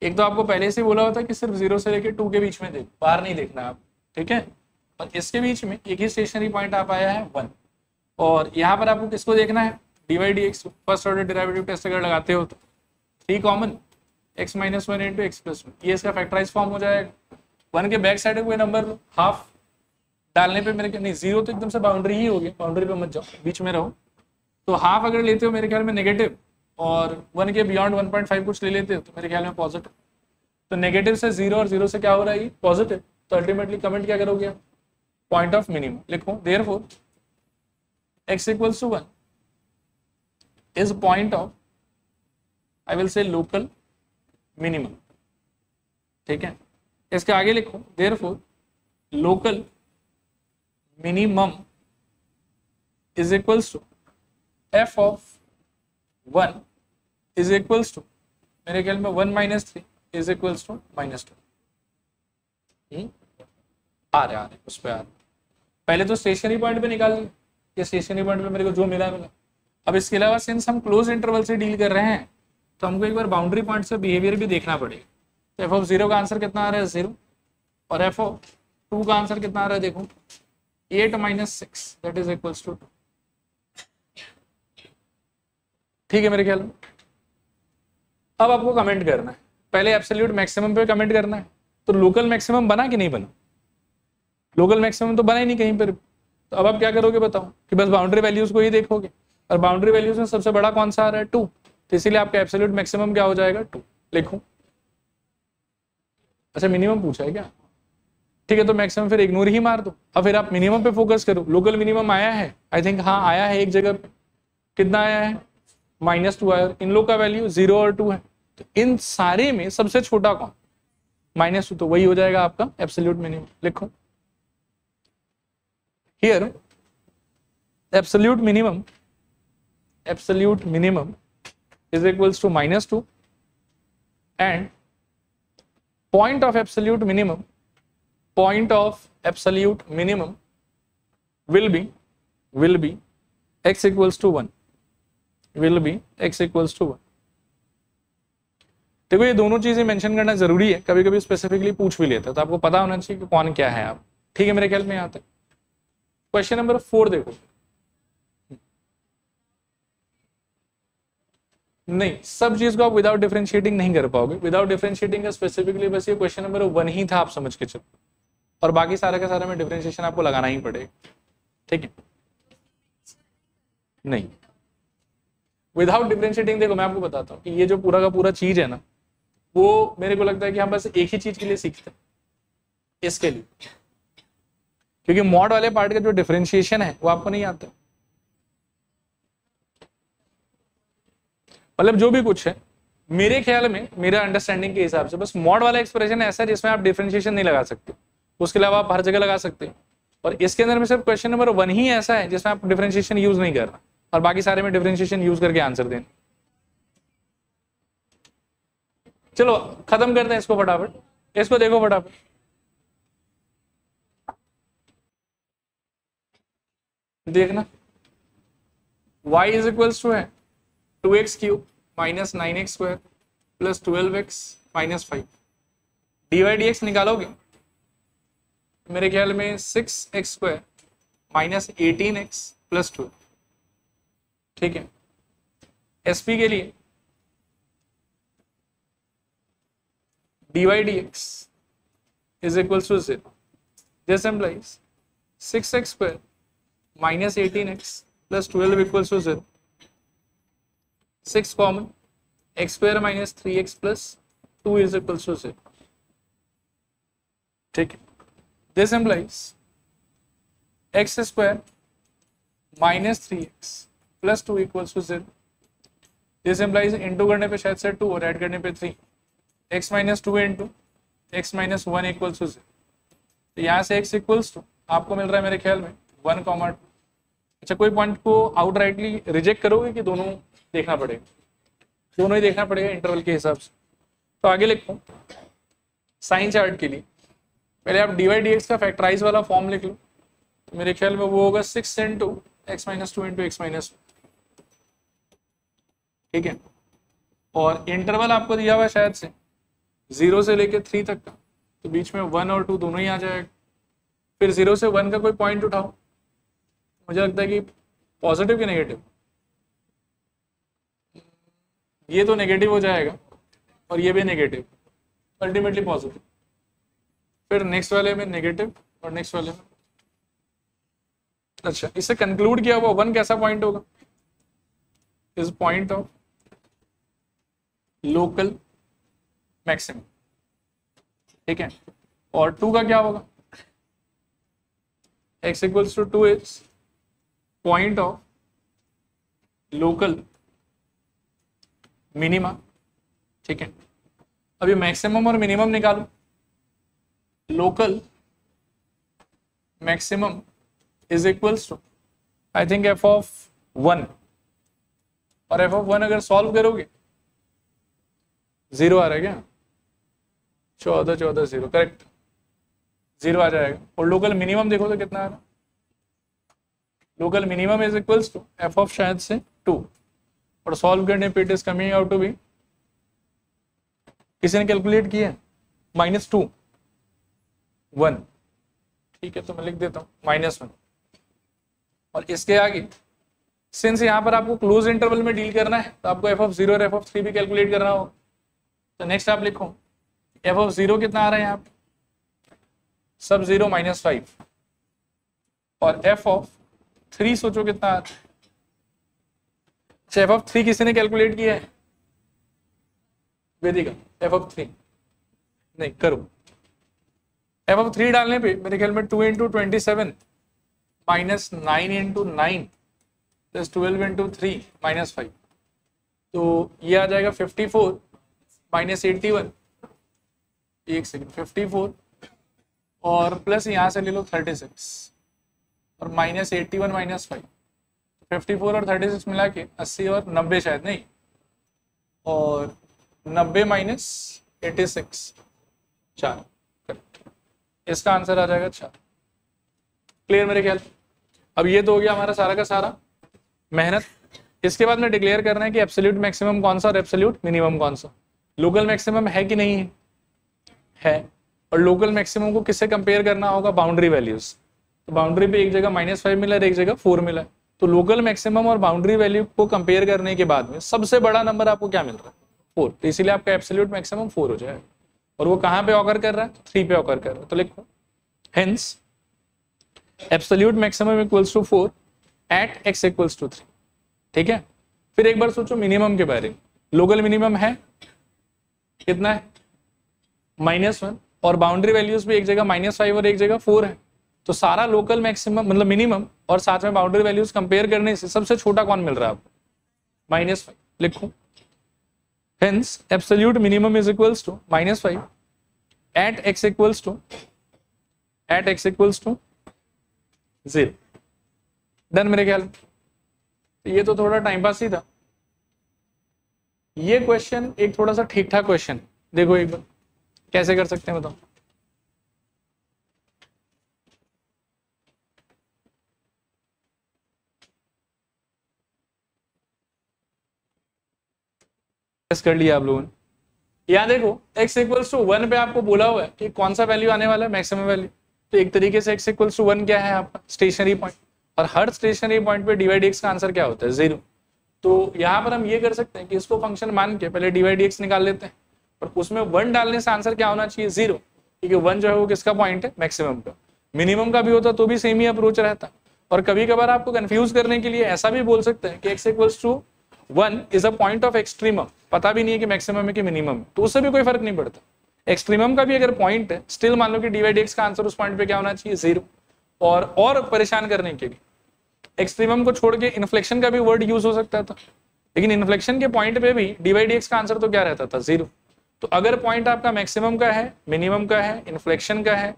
एक तो आपको पहले से बोला होता है कि सिर्फ 0 से लेकर 2 के बीच में देखो, बाहर नहीं देखना है आप, ठीक है। और इसके बीच में एक ही स्टेशनरी पॉइंट आप आया है 1, और यहाँ पर आपको किसको देखना है? dy dx। First order derivative test अगर लगाते हो तो 3 common x minus 1 into x plus 1, ये इसका फैक्टराइज फॉर्म हो जाएगा। 1 के बैक साइड में कोई नंबर लो, हाफ डालने पे मेरे नहीं 0 तो एकदम से बाउंड्री ही होगी, बाउंड्री पे मत जाओ, बीच में रहो। तो हाफ अगर लेते हो मेरे ख्याल में नेगेटिव, और 1 के बियॉन्ड 1.5 कुछ ले लेते हो तो मेरे ख्याल में पॉजिटिव। तो नेगेटिव से 0 और 0 से क्या हो रहा है? पॉजिटिव। तो अल्टीमेटली कमेंट क्या करोगे आप? पॉइंट ऑफ मिनिमम लिखो। Therefore x equals to 1 is point of I will say local minimum, ठीक है। इसके आगे लिखो therefore local minimum is equals to f of 1 is equals to मेरे ख्याल में 1 माइनस 3 इज इक्वल्स टू -2। आ रहे उस पर आ रहे। पहले तो स्टेशनरी पॉइंट पे निकाल लिया, ये स्टेशनरी पॉइंट पे मेरे को जो मिला मिला। अब इसके अलावा सिंस हम क्लोज इंटरवल से डील कर रहे हैं तो हमको एक बार बाउंड्री पॉइंट से बिहेवियर भी देखना पड़ेगा। तो एफ ऑफ 0 का आंसर कितना आ रहा है? 0, और एफ ऑफ 2 का आंसर कितना आ रहा है? देखो 8 minus 6 that is equals to 2, ठीक है मेरे ख्याल में। अब आपको कमेंट करना है, पहले एब्सोल्यूट मैक्सिमम पे कमेंट करना है। तो लोकल मैक्सिमम बना कि नहीं बना? लोकल मैक्सिमम तो बना ही नहीं कहीं पर। तो अब आप क्या करोगे बताओ, कि बस बाउंड्री वैल्यूज को ही देखोगे, और बाउंड्री वैल्यूज में सबसे बड़ा कौन सा आ रहा है? 2। तो इसीलिए आपका एब्सोल्यूट मैक्सिमम क्या हो जाएगा? 2। लिखूं? अच्छा मिनिमम पूछा है क्या? ठीक है, तो मैक्सिमम फिर इग्नोर ही मार दो। अब फिर आप मिनिमम पे फोकस करो। लोकल मिनिमम आया है, आई थिंक हाँ आया है एक जगह पे। कितना आया है? -2 आया। इन लोग का वैल्यू 0 और 2 है। तो इन सारे में सबसे छोटा कौन? -2। तो वही हो जाएगा आपका एब्सोल्यूट मिनिमम। लिखो here absolute minimum is equals to -2, and point of absolute minimum will be x equals to 1, देखो ये दोनों चीजें मेंशन करना जरूरी है, कभी कभी स्पेसिफिकली पूछ भी लेते हैं, तो आपको पता होना चाहिए कि कौन क्या है आप। ठीक है, मेरे ख्याल में यहाँ तक। क्वेश्चन नंबर 4 देखो। नहीं, सब चीज को आप विदाउट डिफरेंशिएटिंग नहीं कर पाओगे। विदाउट डिफरेंशिएटिंग का स्पेसिफिकली बस ये क्वेश्चन नंबर 1 ही था, आप समझ के चलो, और बाकी सारा का सारा में डिफरेंशिएशन आपको लगाना ही पड़ेगा। ठीक है, नहीं विदाउट डिफरेंशिएटिंग, देखो मैं आपको बताता हूँ कि ये जो पूरा का पूरा चीज है ना, वो मेरे को लगता है कि हम बस एक ही चीज के लिए सीखते हैं, इसके लिए, क्योंकि मॉड वाले पार्ट का जो डिफरेंशिएशन है वो आपको नहीं आता। मतलब जो भी कुछ है, मेरे ख्याल में, मेरा अंडरस्टैंडिंग के हिसाब से, बस मॉड वाला एक्सप्रेशन ऐसा है जिसमें आप डिफरेंशिएशन नहीं लगा सकते, उसके अलावा आप हर जगह लगा सकते हैं। और इसके अंदर में सिर्फ क्वेश्चन नंबर 1 ही ऐसा है जिसमें आप डिफरेंशिएशन यूज नहीं करना, और बाकी सारे में डिफरेंशिएशन यूज करके आंसर देना। चलो खत्म करते हैं इसको फटाफट। इसको देखो फटाफट, देखना y इज इक्वल्स टू है 2x cube minus 9x square plus 12x minus 5। dy dx निकालोगे मेरे ख्याल में 6x square minus 18x plus 12। ठीक है, एसपी के लिए dy dx is equals to 0. This implies 6x square minus 18x plus 12 equals to 0. 6 common, x square minus 3x plus 2 is equals to 0. ठीक है, this implies x square minus 3x plus 2 equals to 0. this implies into करने पे शायद से 2 और add करने पे 3, x minus 2 into x minus 1 equals to 0. तो यहाँ से x equals to आपको मिल रहा है मेरे ख्याल में 1, 2। अच्छा, कोई पॉइंट को आउटराइटली रिजेक्ट करोगे कि दोनों देखना पड़ेगा? दोनों ही देखना पड़ेगा इंटरवल के हिसाब से। तो आगे लिखो साइन चार्ट के लिए, पहले आप dy dx का फैक्टराइज वाला फॉर्म लिख लो। तो मेरे ख्याल में वो होगा 6 into x minus 2 into x minus. ठीक है, और इंटरवल आपको दिया हुआ है शायद से 0 से लेके 3 तक का, तो बीच में 1 और 2 दोनों ही आ जाएगा। फिर 0 से 1 का कोई पॉइंट उठाओ, मुझे लगता है कि पॉजिटिव कि नेगेटिव, ये तो नेगेटिव हो जाएगा और ये भी नेगेटिव, अल्टीमेटली पॉजिटिव। फिर नेक्स्ट वाले में नेगेटिव और नेक्स्ट वाले में, अच्छा इससे कंक्लूड किया हुआ 1 कैसा पॉइंट होगा? Is point of local maximum. ठीक है, और 2 का क्या होगा? x equals to 2 is point of local minima. ठीक है, अभी मैक्सिमम और मिनिमम निकालो। Local maximum is equals to I think f of 1, और f ऑफ 1 अगर सॉल्व करोगे 0 आ रहा है क्या? 14 14 0, करेक्ट, 0 आ जाएगा। और लोकल मिनिमम देखो तो कितना आ रहा है? Local minimum is equals to f of शायद से 2, और सॉल्व करने पे it is coming out to be, किसी ने कैलकुलेट किया है? -2 1। ठीक है, तो मैं लिख देता हूँ -1। और इसके आगे सिंस यहाँ पर आपको क्लोज इंटरवल में डील करना है, तो आपको f ऑफ 0 और f ऑफ 3 भी कैलकुलेट करना होगा। तो नेक्स्ट आप लिखो एफ ऑफ 0 कितना आ रहा है यहाँ पे, सब 0 -5, और एफ ऑफ 3 सोचो कितना आ रहा है। अच्छा, एफ ऑफ 3 किसी ने कैलकुलेट किया है? वेदिका, एफ ऑफ 3 नहीं करो। एफ ऑफ 3 डालने पे मेरे ख्याल में 2 × 27 -9 × 9 + 12 × 3 -5, तो ये आ जाएगा 54 -81, एक सेकेंड, 54 और प्लस यहाँ से ले लो 36 और -81 -5, 54 और 36 मिला के 80 और 90 शायद, नहीं, और 90 - 86 4, करेक्ट। इसका आंसर आ जाएगा 4। क्लियर मेरे ख्याल। अब ये तो हो गया हमारा सारा का सारा मेहनत। इसके बाद में डिक्लेयर करना है कि एब्सोल्यूट मैक्सिमम कौन सा और एब्सोल्यूट मिनिमम कौन सा। लोकल मैक्सिमम है कि नहीं है, और लोकल मैक्सिमम को किससे कंपेयर करना होगा, बाउंड्री वैल्यूज। तो बाउंड्री पे एक जगह -5 मिला है, एक जगह 4 मिला है, तो लोकल मैक्सिमम और बाउंड्री वैल्यू को कंपेयर करने के बाद में सबसे बड़ा नंबर आपको क्या मिल रहा है, 4, तो इसीलिए आपका एब्सोल्यूट मैक्सिमम 4 हो जाएगा। और वो कहाँ पे ऑकर कर रहा है, 3 पे ऑकर कर रहा है, तो लिखो hence absolute maximum equals to 4 at x equals to 3। ठीक है, फिर एक बार सोचो मिनिमम के बारे में। लोकल मिनिमम है कितना है, -1, और बाउंड्री वैल्यूज भी एक जगह -5 और एक जगह 4 है, तो सारा लोकल मैक्सिमम मतलब मिनिमम और साथ में बाउंड्री वैल्यूज कंपेयर करने से सबसे छोटा कौन मिल रहा है आपको, -5। लिखो hence absolute minimum is equals to -5 at x equals to 0। Done मेरे ख्याल। ये तो थोड़ा टाइम पास ही था। ये क्वेश्चन एक थोड़ा सा ठीक ठाक क्वेश्चन, देखो एक बार कैसे कर सकते हैं बताओ। कर लिया आप लोगों ने। यहाँ देखो x इक्वल्स टू 1 पे आपको बोला हुआ है कि कौन सा वैल्यू आने वाला है, मैक्सिमम वैल्यू। तो एक तरीके से x इक्वल्स टू 1 क्या है आपका, स्टेशनरी पॉइंट, और हर स्टेशनरी पॉइंट पे dy/dx का आंसर क्या होता है, 0। तो यहाँ पर हम ये कर सकते हैं कि इसको फंक्शन मान के पहले dy/dx निकाल लेते हैं, और उसमें 1 डालने से आंसर क्या होना चाहिए, 0, क्योंकि 1 जो है वो किसका पॉइंट है, मैक्सिमम का। मिनिमम का भी होता तो भी सेम ही अप्रोच रहता। और कभी कभार आपको कंफ्यूज करने के लिए ऐसा भी बोल सकते हैं कि x equals to 1 is a point of extremum, पता भी नहीं है कि मैक्सिमम है कि मिनिमम है, तो उससे भी कोई फर्क नहीं पड़ता। एक्सट्रीमम का भी अगर पॉइंट है, स्टिल मान लो कि dy/dx का आंसर उस पॉइंट पे क्या होना चाहिए, 0। और परेशान करने के लिए एक्सट्रीमम को छोड़ के इन्फ्लेक्शन का भी वर्ड यूज हो सकता था, लेकिन इन्फ्लेक्शन के पॉइंट पे भी dy/dx का आंसर तो क्या रहता था, 0। तो अगर पॉइंट आपका मैक्सिमम का है, मिनिमम का है, इन्फ्लेक्शन का है,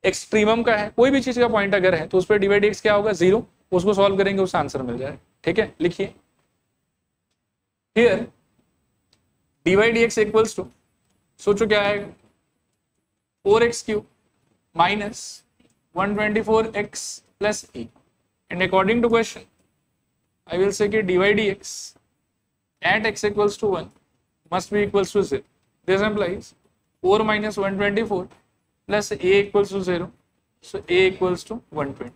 एक्सट्रीमम का है, कोई भी चीज का पॉइंट अगर है, तो उस पर dy/dx क्या होगा, 0। उसको सॉल्व करेंगे, उसका आंसर मिल जाए। ठीक है, लिखिए हियर dy/dx इक्वल्स टू, सोचो क्या है, 4x³ minus 124x plus e, and according to question I will say कि dy/dx at x equals to 1 must be equals to 0. This implies 4 minus 124 plus a equals to 0, so a equals to 120.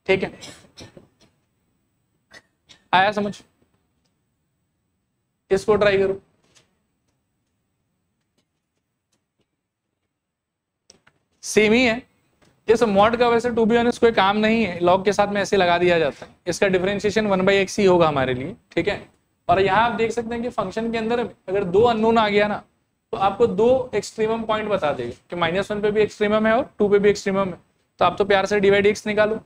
ठीक है, आया समझ? इसको try करो। Same ही है। इस mod का वैसे टू बी ऑनेस्ट कोई काम नहीं है, लॉग के साथ में ऐसे लगा दिया जाता है। इसका डिफरेंशिएशन 1/x ही होगा हमारे लिए। ठीक है, और यहाँ आप देख सकते हैं कि फंक्शन के अंदर अगर 2 अननोन आ गया ना, तो आपको 2 एक्सट्रीमम पॉइंट बता देगा कि -1 पे भी एक्सट्रीमम है और 2 पे भी एक्सट्रीमम है। तो आप तो प्यार से dy/dx निकालो,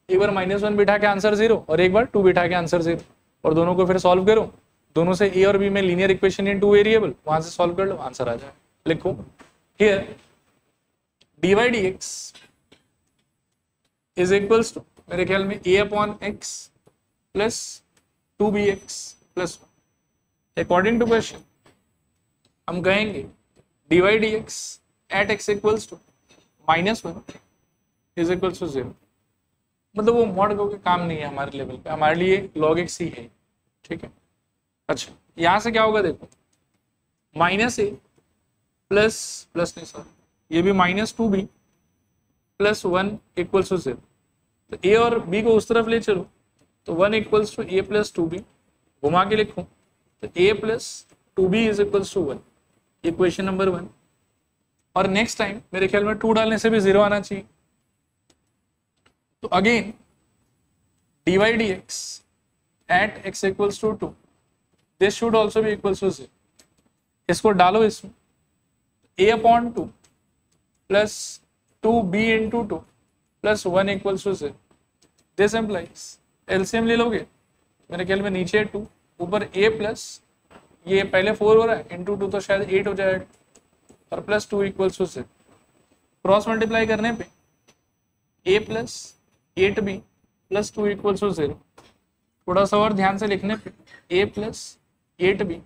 एक बार -1 बिठा के आंसर 0 और एक बार 2 बिठा के आंसर 0, और दोनों को फिर सॉल्व करो। दोनों से a और b में लीनियर इक्वेशन इन 2 वेरिएबल, वहां से सॉल्व कर लो, आंसर आ जाए। लिखो here dy/dx is equals to, मेरे ख्याल में a/x plus 2bx plus 1। According to question हम कहेंगे dy/dx at x equals to -1 is equals to 0। मतलब वो मॉड का काम नहीं है हमारे लेवल पे, हमारे लिए log x ही है। ठीक है, अच्छा यहां से क्या होगा, देखो -a प्लस नहीं सॉरी, ये भी -2b प्लस 1 इक्वल्स टू 0। तो a और b को उस तरफ ले चलो, तो 1 equals to a plus 2b, घुमा के लिखूं तो a plus 2b is equals to 1, equation number 1। और नेक्स्ट टाइम मेरे ख्याल में 2 डालने से भी 0 आना चाहिए। तो again dy dx at x equals to 2, this should also be equals to 0। इसको डालो इसमें, a upon 2 plus 2b into 2 plus 1 equals to 0। This implies LCM ले लोगे मेरे ख्याल में नीचे 2, ऊपर a प्लस ये पहले 4 हो रहा है इंटू 2 तो शायद 8 हो जाएगा, और plus 2 equals to 0। Cross multiply करने पे a plus 8b plus 2 equals to 0। थोड़ा सा और ध्यान से लिखने पे a plus 8b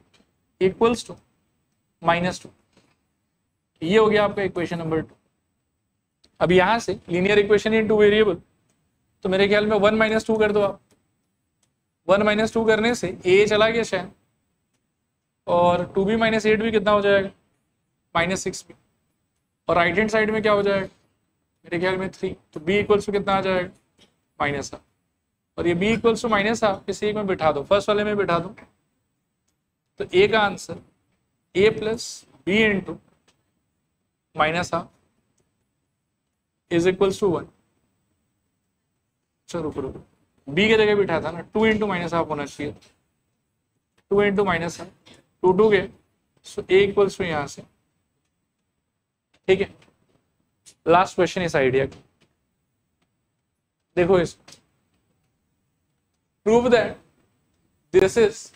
equals to -2। ये हो गया आपका इक्वेशन नंबर 2। अब यहां से लीनियर इक्वेशन इन 2 वेरिएबल, तो मेरे ख्याल में 1 - 2 कर दो आप। 1 - 2 करने से a चला गया शायद, और 2b - 8b कितना हो जाएगा, -6b। और राइट हैंड साइड में क्या हो जाएगा, मेरे ख्याल में 3, तो b इक्वल्स टू कितना आ जाएगा, -1/2। और ये b इक्वल्स टू -1/2 किसी एक में बिठा दो, फर्स्ट वाले में बिठा दो, तो a का answer a plus b into -1/2 is equals to 1। चलो रुको, b की जगह बिठा था ना, 2 इंटू -1/2 होना चाहिए, 2 इंटू -1, 2 गए, सो a इक्वल्स टू यहाँ से। ठीक है, लास्ट क्वेश्चन इस आइडिया का देखो, इस prove that this is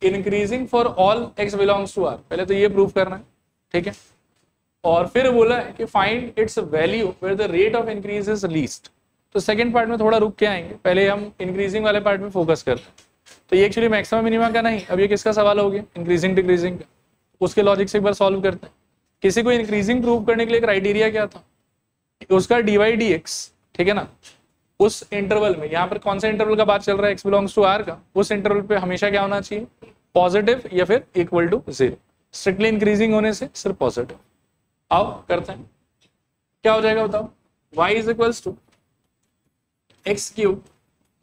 increasing for all x belongs to r। पहले तो ये प्रूव करना है, ठीक है। और फिर बोला है कि find its value where the rate of increase is least. तो सेकंड पार्ट में थोड़ा रुक के आएंगे, पहले हम इंक्रीजिंग वाले पार्ट में फोकस करते हैं। तो ये एक्चुअली मैक्सिमम मिनिमम का नहीं, अब ये किसका सवाल हो गया, इंक्रीजिंग डिक्रीजिंग का। उसके लॉजिक से एक बार सॉल्व करते हैं। किसी को इंक्रीजिंग प्रूव करने के लिए क्राइटेरिया क्या था, उसका dy dx, ठीक है ना, उस इंटरवल में, यहाँ पर कौन सा इंटरवल का बात चल रहा है, x बिलोंग्स टू r का, उस इंटरवल पे हमेशा क्या होना चाहिए, पॉजिटिव या फिर इक्वल टू 0। स्ट्रिक्टली इंक्रीजिंग होने से सिर्फ पॉजिटिव। आओ करते हैं, क्या हो जाएगा बताओ, y is equals to x³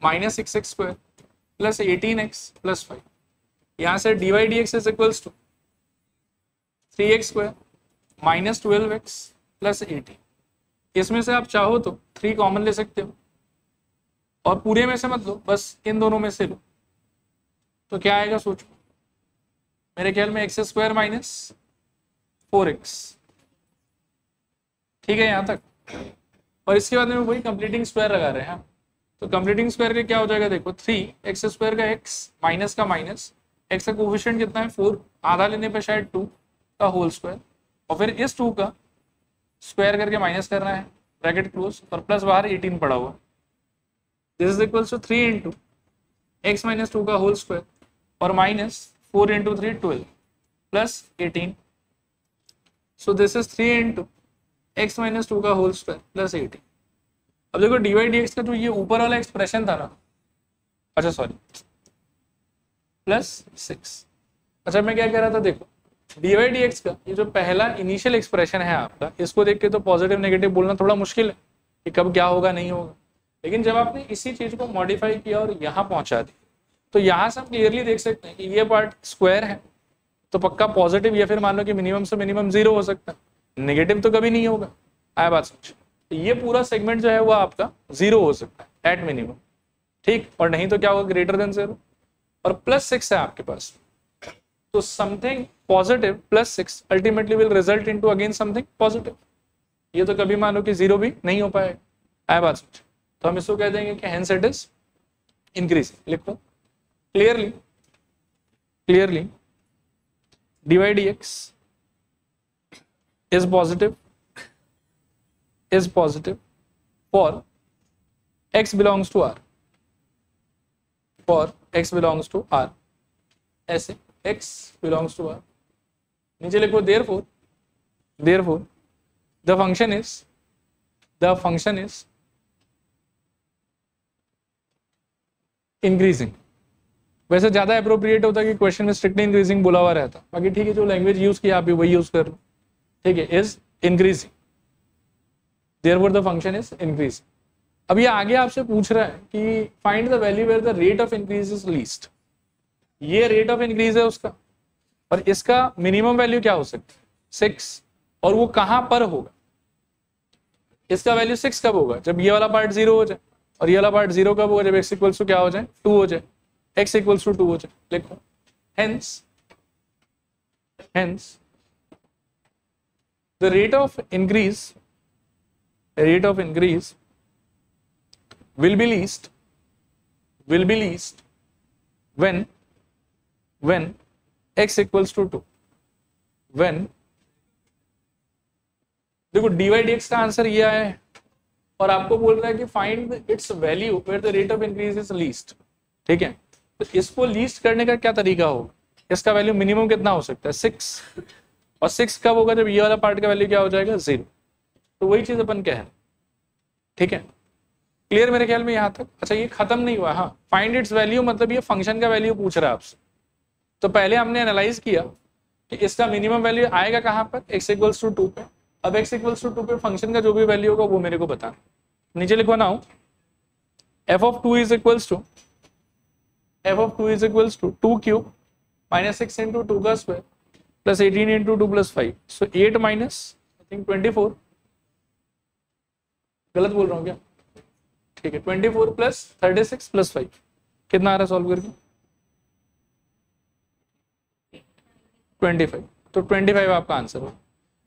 minus 6x² plus 18x plus 5। यहाँ से dy dx is equals to 3x² minus 12x plus 18। इसमें से आप चाहो तो 3 कॉमन ले सकते हो, और पूरे में से मत लो, बस इन दोनों में से लो। तो क्या आएगा सोचो, मेरे ख्याल में x² माइनस 4x। ठीक है यहाँ तक। और इसके बाद में वही कंप्लीटिंग स्क्वायर लगा रहे हैं। तो कंप्लीटिंग स्क्वायर का क्या हो जाएगा, देखो 3x² का x माइनस का माइनस, x का कोफिशिएंट कितना है 4, आधा लेने पे शायद 2 का होल स्क्वायर, और फिर इस 2 का स्क्वायर करके माइनस करना है, ब्रैकेट क्लोज, और प्लस बाहर 18 पड़ा हुआ। This is equals to 3 into x minus 2 का होल स्क्वायर, और minus 4 into 3 12 plus 18। So this is 3 into x minus 2 का होल स्क्वायर प्लस 18। अब देखो dy dx का जो ये ऊपर वाला एक्सप्रेशन था ना, अच्छा सॉरी, प्लस 6। अच्छा मैं क्या कह रहा था, देखो dy dx का ये जो पहला इनिशियल एक्सप्रेशन है आपका, इसको देख के तो पॉजिटिव नेगेटिव बोलना थोड़ा मुश्किल है कि कब क्या होगा नहीं होगा। लेकिन जब आपने इसी चीज को मॉडिफाई किया और यहाँ पहुंचा दी, तो यहाँ से हम क्लियरली देख सकते हैं कि ये पार्ट स्क्वायर है, तो पक्का पॉजिटिव, या फिर मान लो कि मिनिमम से मिनिमम 0 हो सकता है, नेगेटिव तो कभी नहीं होगा। आया बात समझ। तो ये पूरा सेगमेंट जो है वो आपका 0 हो सकता है एट मिनिमम, ठीक, और नहीं तो क्या होगा, ग्रेटर देन 0। और प्लस 6 है आपके पास, तो something positive plus 6 ultimately will result into again something positive. ये तो कभी मान लो कि 0 भी नहीं हो पाएगा। आया बात समझ। तो हम इसको कह देंगे कि हेंस इट इज इंक्रीजिंग। लिखो clearly, clearly dy dx is positive for x belongs to r, for x belongs to r, ऐसे x belongs to r। नीचे लिखो therefore the function is increasing. वैसे ज्यादा अप्रोप्रिएट होता है कि क्वेश्चन में स्ट्रिक्टली इंक्रीजिंग बोला हुआ रहता, बाकी ठीक है, जो लैंग्वेज यूज किया आप भी वही यूज कर लो, ठीक है, is increasing, therefore the function is increasing. अब ये आगे आपसे पूछ रहा है कि find the value where the rate of increase is least. ये रेट ऑफ इंक्रीज है उसका, और इसका मिनिमम वैल्यू क्या हो सकता है 6, और वो कहां पर होगा, इसका वैल्यू 6 कब होगा, जब ये वाला पार्ट 0 हो जाए, और ये वाला पार्ट 0 कब होगा, जब x इक्वल्स टू क्या हो जाए 2 हो जाए, x इक्वल्स टू 2 हो जाए, लिखो hence the rate of increase will be least when x equals to 2, when देखो dy dx का आंसर ये आया है, और आपको बोल रहा है कि find its value where the rate of increase is least, ठीक है। तो इसको लीस्ट करने का क्या तरीका होगा, इसका वैल्यू मिनिमम कितना हो सकता है 6, और 6 कब होगा, जब ये वाला पार्ट का वैल्यू क्या हो जाएगा 0। तो वही चीज अपन कह रहे हैं, ठीक है, क्लियर मेरे ख्याल में यहाँ तक। अच्छा ये खत्म नहीं हुआ, हाँ फाइंड इट्स वैल्यू मतलब ये फंक्शन का वैल्यू पूछ रहा है आपसे। तो पहले हमने एनालाइज किया कि इसका मिनिमम वैल्यू आएगा कहाँ पर, x इक्वल्स टू 2 पे। अब x इक्वल्स टू 2 पे फंक्शन का जो भी वैल्यू होगा वो मेरे को बताना। नीचे लिखवाना हूं f of 2 is equals to 2 cube minus 6 into 2 का square plus 18 into 2 plus 5, so 8 minus I think 24, गलत बोल रहा हूँ क्या, ठीक है 24 plus 36 plus 5 कितना आ रहा है सॉल्व करके 25, तो 25 आपका आंसर हो।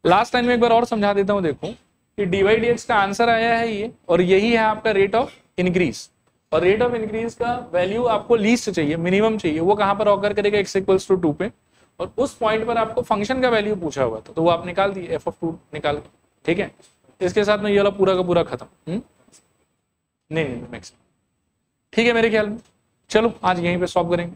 लास्ट टाइम में एक बार और समझा देता हूँ, देखो कि dy dx का आंसर आया है ये, और यही है आपका रेट ऑफ इंक्रीज, और रेट ऑफ इंक्रीज का वैल्यू आपको लीस्ट चाहिए, मिनिमम चाहिए, वो कहां पर ऑकर करेगा x इक्वल्स टू 2 पे, और उस पॉइंट पर आपको फंक्शन का वैल्यू पूछा हुआ था, तो वो आप निकाल दिए f of 2 निकाल के, ठीक है। इसके साथ में ये वाला पूरा का पूरा खत्म, नहीं मैक्सिमम, ठीक है मेरे ख्याल में। चलो आज यहीं पे स्टॉप करेंगे।